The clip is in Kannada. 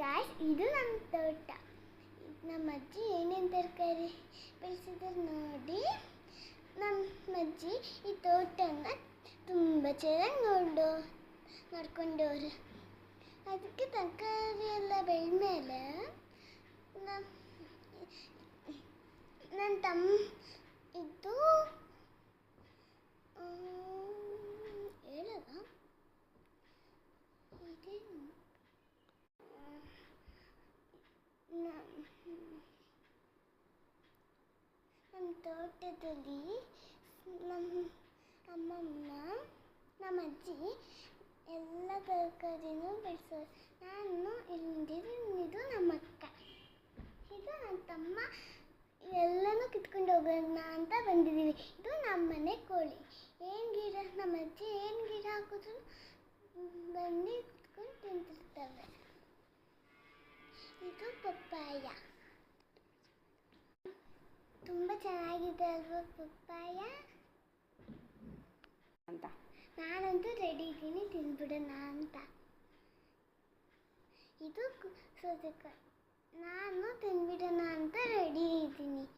ಗಾಯ್ಸ್, ಇದು ನಮ್ಮ ತೋಟ. ನಮ್ಮ ಅಜ್ಜಿ ಏನೇನು ತರಕಾರಿ ಬೆಳೆಸಿದ್ರು ನೋಡಿ. ನಮ್ಮ ಅಜ್ಜಿ ಈ ತೋಟನ ತುಂಬ ಚೆನ್ನಾಗಿ ನೋಡ್ಕೊಂಡವ್ರು. ಅದಕ್ಕೆ ತರಕಾರಿ ಎಲ್ಲ ಬೆಳೆದ್ಮೇಲೆ ನನ್ನ ತಮ್ಮ ಇದು ಹೇಳಲ್ಲ ಇದೇನು ನಮ್ಮ ತೋಟದಲ್ಲಿ ನಮ್ಮ ಅಮ್ಮಮ್ಮ ನಮ್ಮ ಅಜ್ಜಿ ಎಲ್ಲ ತರಕಾರಿನೂ ಬೆಳೆಸೋರು. ನಾನು ಇದು ನಮ್ಮ ಅಕ್ಕ, ಇದು ನನ್ನ ತಮ್ಮ. ಎಲ್ಲನೂ ಕಿತ್ಕೊಂಡು ಹೋಗೋಣ ಅಂತ ಬಂದಿದ್ದೀವಿ. ಇದು ನಮ್ಮ ಮನೆ ಕೋಳಿ. ನಮ್ಮ ಅಜ್ಜಿ ಏನು ಗಿಡ ಹಾಕಿದ್ರು ಬಂದು ಕುತ್ಕೊಂಡು ತಿಂತಿರ್ತವೆ. ಇದು ಪಪ್ಪಾಯ. ತುಂಬ ಚೆನ್ನಾಗಿದೆ ಅಲ್ವಾ ಪಪ್ಪಾಯ ಅಂತ. ನಾನಂತೂ ರೆಡಿ ಇದ್ದೀನಿ ತಿಂದ್ಬಿಡೋಣ ಅಂತ. ಇದು ಸೌತೆಕಾಯಿ. ನಾನು ತಿಂದ್ಬಿಡೋಣ ಅಂತ ರೆಡಿ ಇದ್ದೀನಿ.